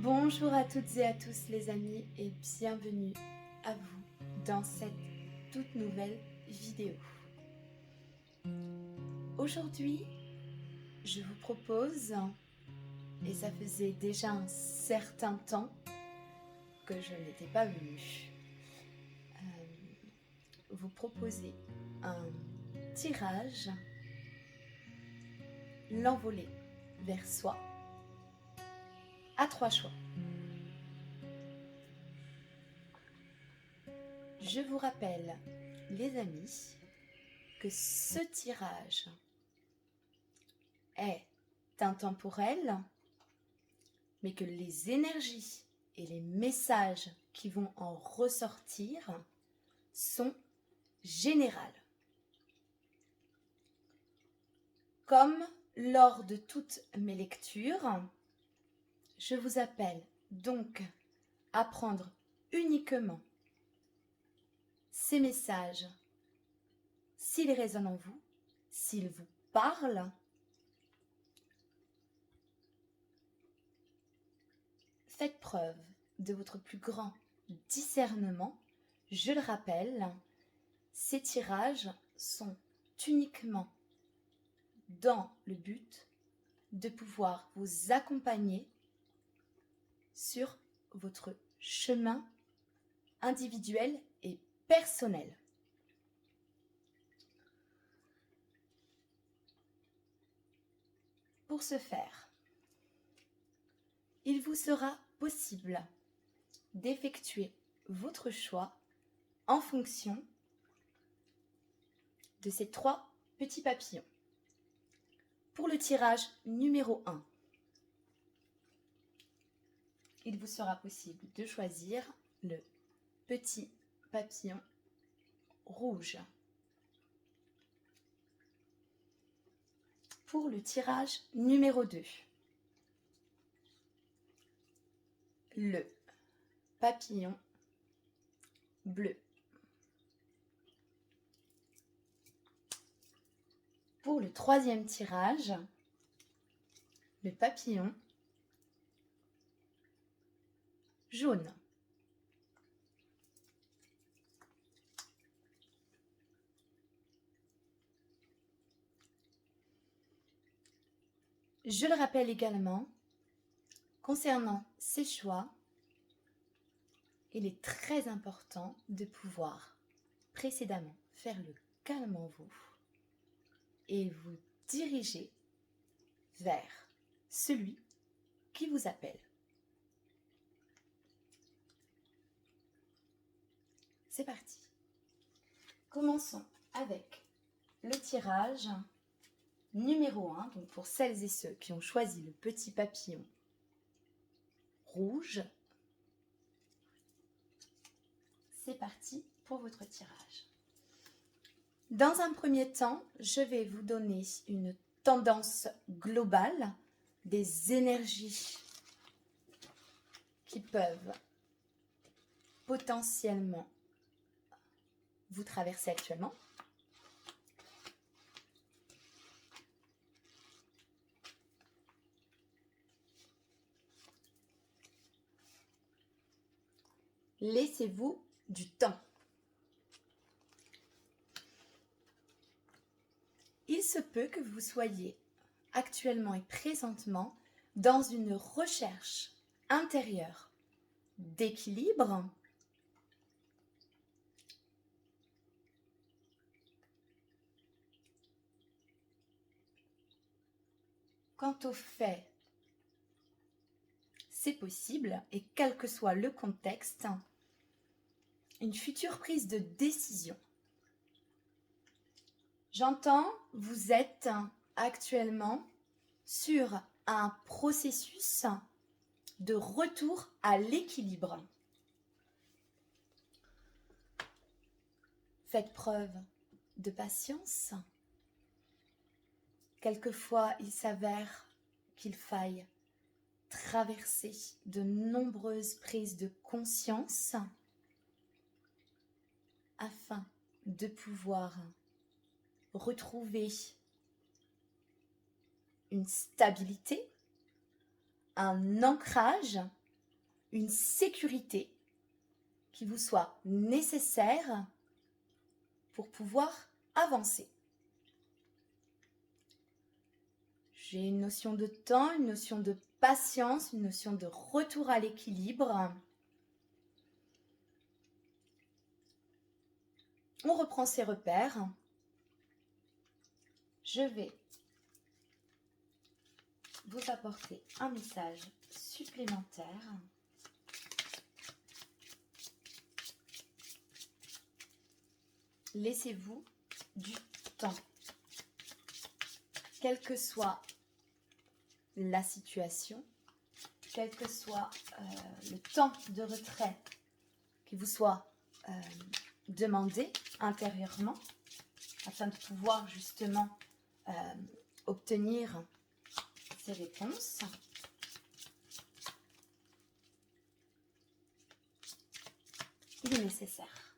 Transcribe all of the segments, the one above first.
Bonjour à toutes et à tous les amis et bienvenue à vous dans cette toute nouvelle vidéo. Aujourd'hui, je vous propose, et ça faisait déjà un certain temps que je n'étais pas venue, vous proposer un tirage, l'envolée vers soi, à 3 choix. Je vous rappelle, les amis, que ce tirage est intemporel, mais que les énergies et les messages qui vont en ressortir sont générales. Comme lors de toutes mes lectures, je vous appelle donc à prendre uniquement ces messages s'ils résonnent en vous, s'ils vous parlent. Faites preuve de votre plus grand discernement. Je le rappelle, ces tirages sont uniquement dans le but de pouvoir vous accompagner sur votre chemin individuel et personnel. Pour ce faire, il vous sera possible d'effectuer votre choix en fonction de ces 3 petits papillons. Pour le tirage numéro 1, il vous sera possible de choisir le petit papillon rouge. Pour le tirage numéro 2, le papillon bleu. Pour le 3e tirage, le papillon jaune. Je le rappelle également, concernant ces choix, il est très important de pouvoir précédemment faire le calme en vous et vous diriger vers celui qui vous appelle. C'est parti. Commençons avec le tirage numéro 1, donc pour celles et ceux qui ont choisi le petit papillon rouge. C'est parti pour votre tirage. Dans un premier temps, je vais vous donner une tendance globale des énergies qui peuvent potentiellement vous traverser actuellement. Laissez-vous du temps. Il se peut que vous soyez actuellement et présentement dans une recherche intérieure d'équilibre, quant au fait, c'est possible, et quel que soit le contexte, une future prise de décision. J'entends, vous êtes actuellement sur un processus de retour à l'équilibre. Faites preuve de patience. Quelquefois, il s'avère qu'il faille traverser de nombreuses prises de conscience afin de pouvoir retrouver une stabilité, un ancrage une sécurité qui vous soit nécessaire pour pouvoir avancer. J'ai une notion de temps, une notion de patience, une notion de retour à l'équilibre. On reprend ses repères. Je vais vous apporter un message supplémentaire. Laissez-vous du temps. Quelle que soit la situation, quel que soit le temps de retrait qui vous soit demandé intérieurement, afin de pouvoir justement obtenir ces réponses. Il est nécessaire.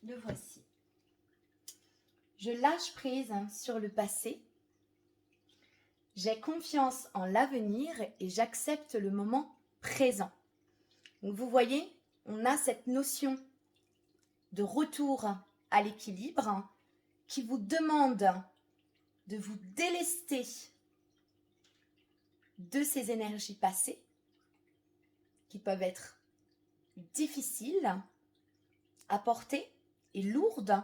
Le voici. Je lâche prise sur le passé. J'ai confiance en l'avenir et j'accepte le moment présent. Donc vous voyez, on a cette notion de retour à l'équilibre qui vous demande de vous délester de ces énergies passées qui peuvent être difficiles à porter et lourdes,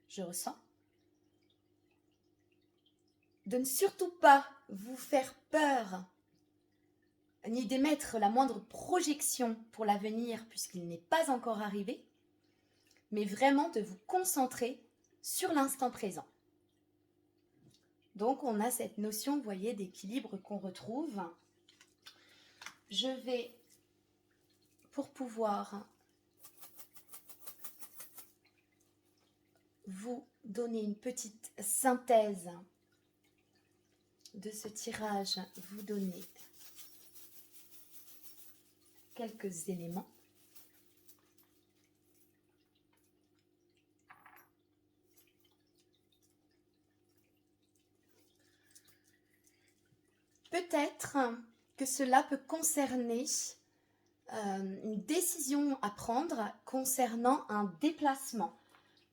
je ressens. De ne surtout pas vous faire peur ni d'émettre la moindre projection pour l'avenir puisqu'il n'est pas encore arrivé, mais vraiment de vous concentrer sur l'instant présent. Donc on a cette notion, vous voyez, d'équilibre qu'on retrouve. Je vais, pour pouvoir vous donner une petite synthèse de ce tirage, vous donner quelques éléments. Peut-être que cela peut concerner une décision à prendre concernant un déplacement.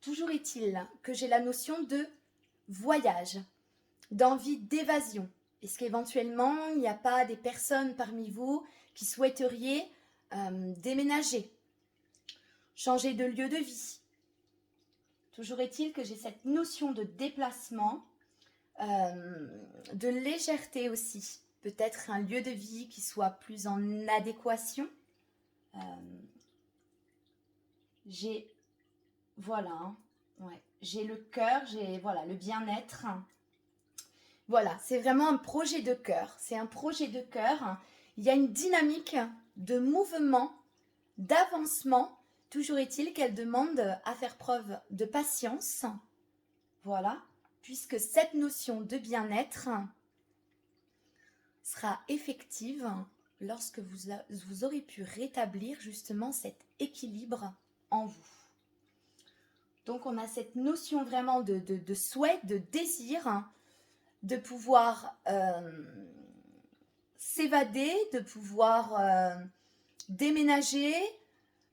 Toujours est-il que j'ai la notion de voyage, d'envie d'évasion. Est-ce qu'éventuellement, il n'y a pas des personnes parmi vous qui souhaiteriez déménager, changer de lieu de vie? Toujours est-il que j'ai cette notion de déplacement, de légèreté aussi. Peut-être un lieu de vie qui soit plus en adéquation. J'ai, voilà, ouais, j'ai le cœur, j'ai voilà, le bien-être. Voilà, c'est vraiment un projet de cœur. C'est un projet de cœur. Il y a une dynamique de mouvement, d'avancement. Toujours est-il qu'elle demande à faire preuve de patience. Voilà, puisque cette notion de bien-être sera effective lorsque vous aurez pu rétablir justement cet équilibre en vous. Donc on a cette notion vraiment de souhait, de désir, de pouvoir s'évader, de pouvoir déménager,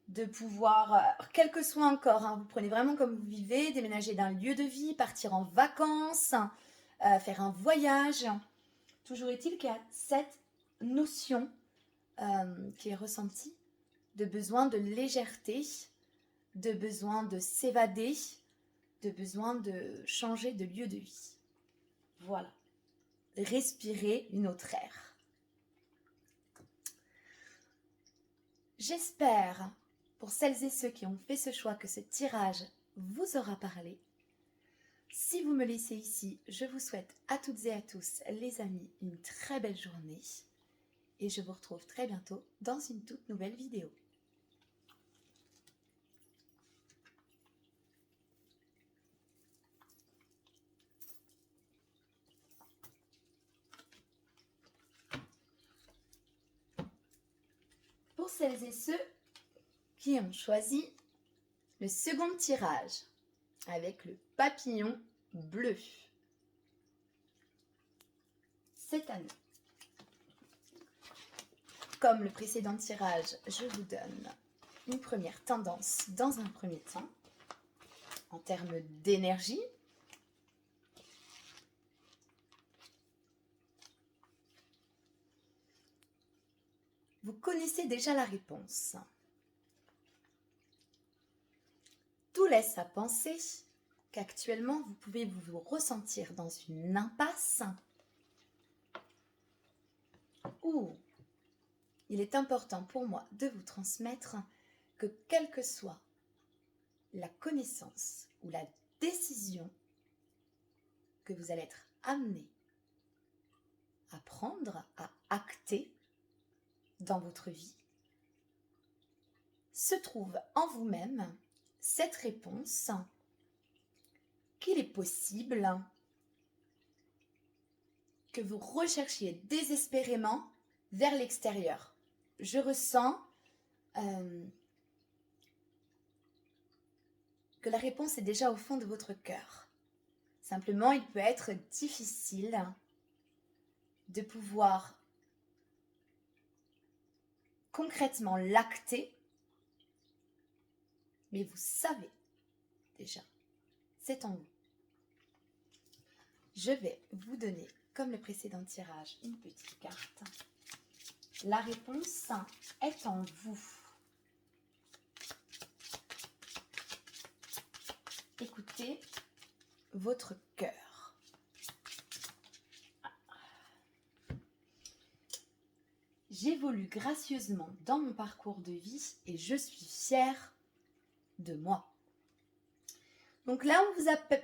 de pouvoir, quel que soit encore, vous prenez vraiment comme vous vivez, déménager d'un lieu de vie, partir en vacances, faire un voyage. Toujours est-il qu'il y a cette notion qui est ressentie de besoin de légèreté, de besoin de s'évader, de besoin de changer de lieu de vie. Voilà. Respirer une autre air. J'espère, pour celles et ceux qui ont fait ce choix, que ce tirage vous aura parlé. Si vous me laissez ici, je vous souhaite à toutes et à tous, les amis, une très belle journée. Et je vous retrouve très bientôt dans une toute nouvelle vidéo. Pour celles et ceux qui ont choisi le second tirage avec le papillon bleu cette année. comme le précédent tirage, je vous donne une première tendance dans un premier temps, en termes d'énergie. Vous connaissez déjà la réponse. Tout laisse à penser qu'actuellement, vous pouvez vous ressentir dans une impasse où il est important pour moi de vous transmettre que quelle que soit la connaissance ou la décision que vous allez être amené à prendre, à acter dans votre vie, se trouve en vous-même cette réponse qu'il est possible que vous recherchiez désespérément vers l'extérieur. Je ressens que la réponse est déjà au fond de votre cœur. Simplement, il peut être difficile de pouvoir concrètement l'acter, mais vous savez déjà, c'est en vous. Je vais vous donner, comme le précédent tirage, une petite carte. La réponse est en vous. Écoutez votre cœur. J'évolue gracieusement dans mon parcours de vie et je suis fière de moi. Donc là,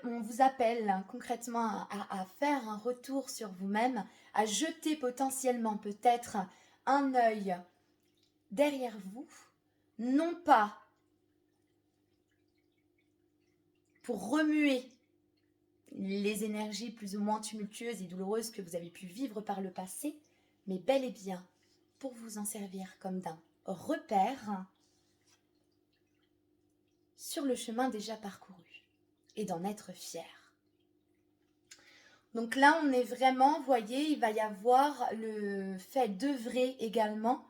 on vous appelle concrètement à faire un retour sur vous-même, à jeter potentiellement peut-être un œil derrière vous, non pas pour remuer les énergies plus ou moins tumultueuses et douloureuses que vous avez pu vivre par le passé, mais bel et bien pour vous en servir comme d'un repère sur le chemin déjà parcouru et d'en être fier. Donc là, on est vraiment, vous voyez, il va y avoir le fait d'œuvrer également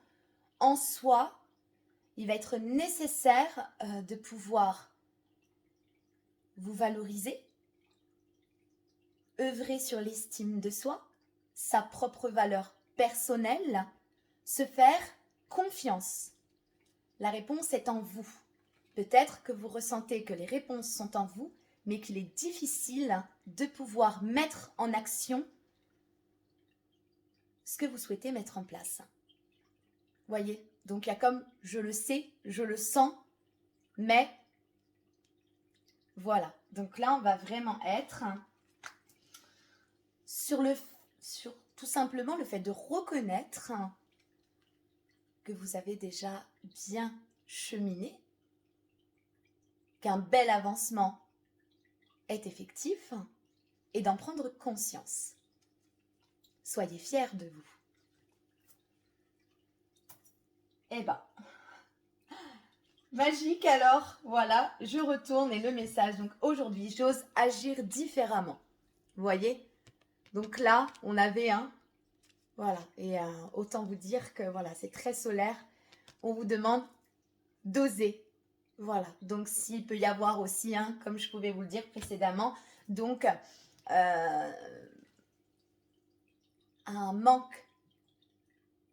en soi. Il va être nécessaire de pouvoir vous valoriser, œuvrer sur l'estime de soi, sa propre valeur personnelle, se faire confiance. La réponse est en vous. Peut-être que vous ressentez que les réponses sont en vous, mais qu'il est difficile de pouvoir mettre en action ce que vous souhaitez mettre en place. Voyez, donc il y a comme je le sais, je le sens, mais voilà. Donc là, on va vraiment être sur tout simplement le fait de reconnaître que vous avez déjà bien cheminé, qu'un bel avancement est effectif et d'en prendre conscience. Soyez fiers de vous. Eh ben, magique alors, voilà, je retourne et le message. Donc aujourd'hui, j'ose agir différemment. Vous voyez? Donc là, on avait un, voilà, et autant vous dire que voilà, c'est très solaire. On vous demande d'oser. Voilà, donc s'il peut y avoir aussi, comme je pouvais vous le dire précédemment, donc un manque,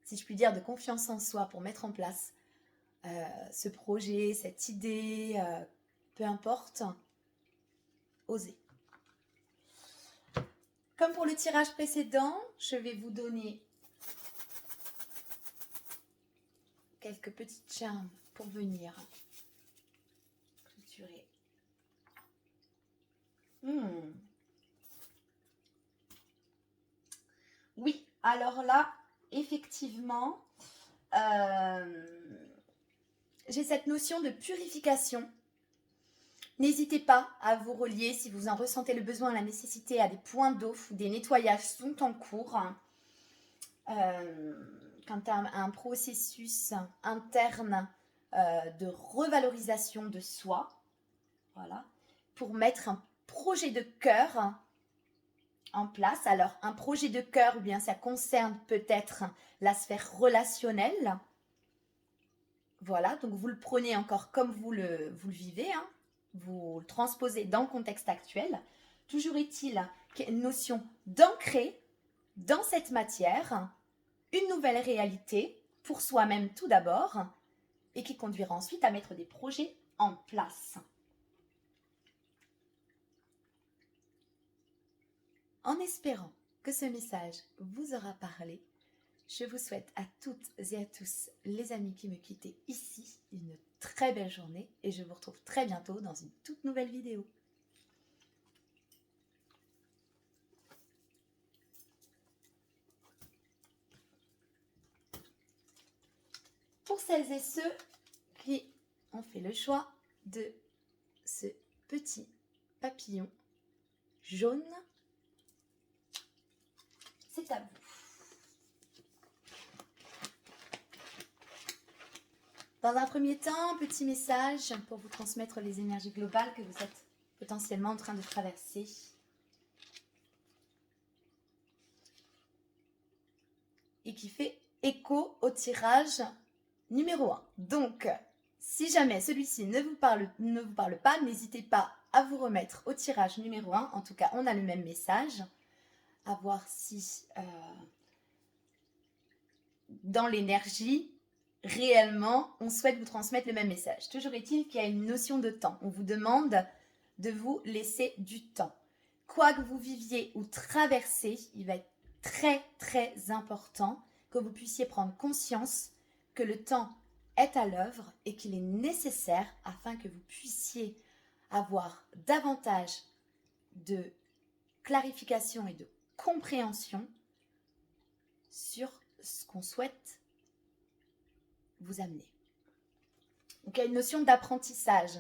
si je puis dire, de confiance en soi pour mettre en place ce projet, cette idée, peu importe, osez. Comme pour le tirage précédent, je vais vous donner quelques petites charmes pour venir clôturer. Oui, alors là, effectivement, j'ai cette notion de purification. N'hésitez pas à vous relier si vous en ressentez le besoin, la nécessité, à des points d'eau ou des nettoyages sont en cours. Quant à un processus interne de revalorisation de soi, voilà, pour mettre un projet de cœur en place. Alors, un projet de cœur, ou bien ça concerne peut-être la sphère relationnelle. Voilà, donc vous le prenez encore comme vous le vivez, hein. Vous le transposez dans le contexte actuel. Toujours est-il qu'il y a une notion d'ancrer dans cette matière une nouvelle réalité pour soi-même tout d'abord et qui conduira ensuite à mettre des projets en place. En espérant que ce message vous aura parlé, je vous souhaite à toutes et à tous, les amis qui me quittaient ici, une très belle journée et je vous retrouve très bientôt dans une toute nouvelle vidéo. Pour celles et ceux qui ont fait le choix de ce petit papillon jaune, c'est à vous. Dans un premier temps, petit message pour vous transmettre les énergies globales que vous êtes potentiellement en train de traverser. Et qui fait écho au tirage numéro 1. Donc, si jamais celui-ci ne vous parle pas, n'hésitez pas à vous remettre au tirage numéro 1. En tout cas, on a le même message. À voir si dans l'énergie, réellement, on souhaite vous transmettre le même message. Toujours est-il qu'il y a une notion de temps. On vous demande de vous laisser du temps. Quoi que vous viviez ou traversez, il va être très, très important que vous puissiez prendre conscience que le temps est à l'œuvre et qu'il est nécessaire afin que vous puissiez avoir davantage de clarification et de compréhension sur ce qu'on souhaite vous amener. Donc, il y a une notion d'apprentissage.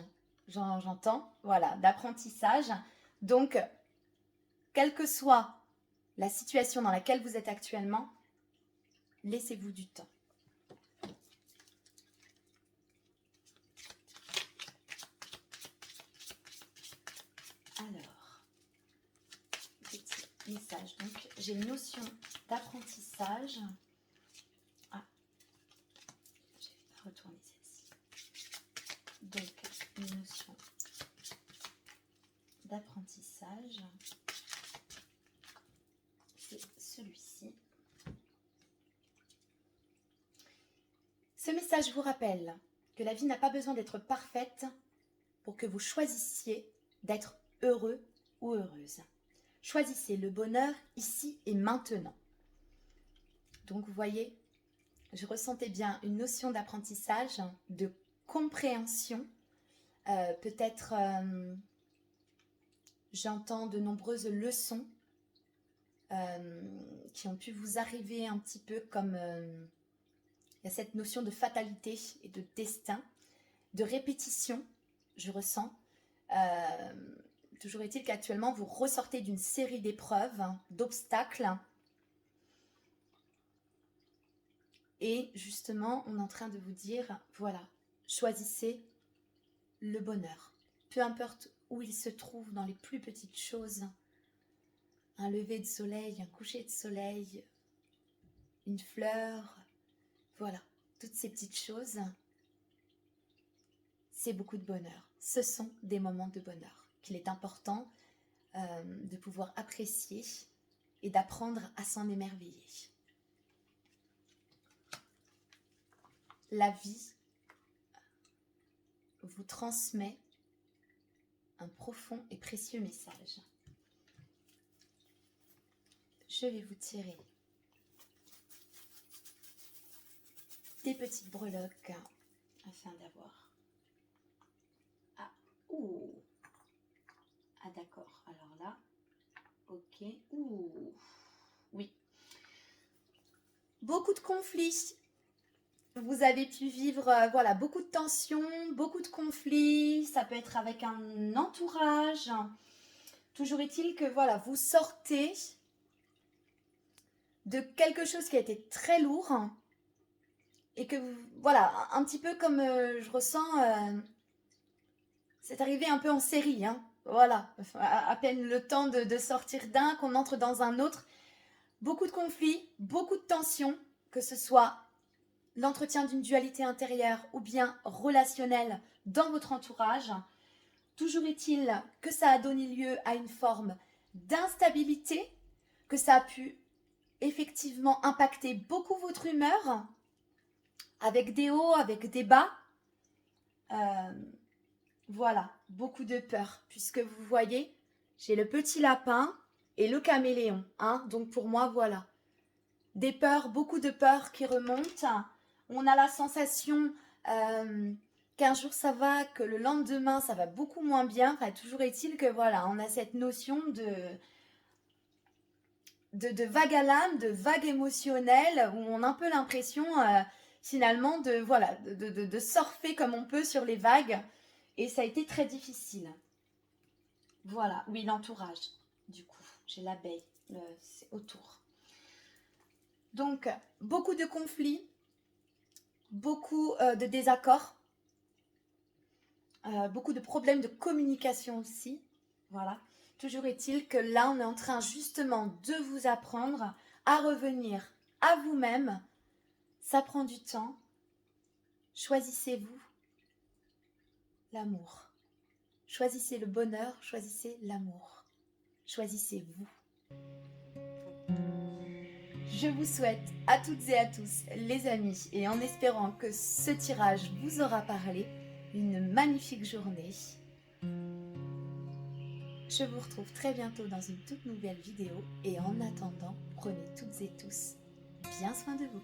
J'entends, voilà, d'apprentissage. Donc, quelle que soit la situation dans laquelle vous êtes actuellement, laissez-vous du temps. Alors, petit message. Donc, j'ai une notion d'apprentissage. Ah, je vais retourner celle-ci. Donc, une notion d'apprentissage. C'est celui-ci. Ce message vous rappelle que la vie n'a pas besoin d'être parfaite pour que vous choisissiez d'être heureux ou heureuse. Choisissez le bonheur ici et maintenant. Donc vous voyez, je ressentais bien une notion d'apprentissage, de compréhension. Peut-être j'entends de nombreuses leçons qui ont pu vous arriver un petit peu comme il y a cette notion de fatalité et de destin, de répétition, je ressens. Toujours est-il qu'actuellement, vous ressortez d'une série d'épreuves, d'obstacles. Et justement, on est en train de vous dire, voilà, choisissez le bonheur. Peu importe où il se trouve, dans les plus petites choses. Un lever de soleil, un coucher de soleil, une fleur, voilà, toutes ces petites choses, c'est beaucoup de bonheur. Ce sont des moments de bonheur qu'il est important de pouvoir apprécier et d'apprendre à s'en émerveiller. La vie vous transmet un profond et précieux message. Je vais vous tirer des petites breloques afin d'avoir... Ah, ouh. Ah d'accord, alors là, ok, ouh, oui. Beaucoup de conflits. Vous avez pu vivre voilà, beaucoup de tensions, beaucoup de conflits. Ça peut être avec un entourage. Toujours est-il que voilà, vous sortez de quelque chose qui a été très lourd et que vous, voilà, un petit peu comme je ressens, c'est arrivé un peu en série, hein. voilà, à peine le temps de sortir d'un, qu'on entre dans un autre. Beaucoup de conflits, beaucoup de tensions, que ce soit l'entretien d'une dualité intérieure ou bien relationnelle dans votre entourage. Toujours est-il que ça a donné lieu à une forme d'instabilité, que ça a pu effectivement impacter beaucoup votre humeur, avec des hauts, avec des bas. Voilà, beaucoup de peur, puisque vous voyez, j'ai le petit lapin et le caméléon. Hein, donc pour moi, voilà. Des peurs, beaucoup de peurs qui remontent. On a la sensation qu'un jour ça va, que le lendemain ça va beaucoup moins bien. Enfin, toujours est-il que voilà, on a cette notion de vague à l'âme, de vague émotionnelle, où on a un peu l'impression finalement voilà, de surfer comme on peut sur les vagues. Et ça a été très difficile. Voilà, oui, l'entourage, du coup. J'ai l'abeille, c'est autour. Donc, beaucoup de conflits, beaucoup de désaccords, beaucoup de problèmes de communication aussi. Voilà. Toujours est-il que là, on est en train justement de vous apprendre à revenir à vous-même. Ça prend du temps. Choisissez-vous l'amour. Choisissez le bonheur, choisissez l'amour. Choisissez-vous. Je vous souhaite à toutes et à tous, les amis, et en espérant que ce tirage vous aura parlé, une magnifique journée. Je vous retrouve très bientôt dans une toute nouvelle vidéo et en attendant, prenez toutes et tous bien soin de vous.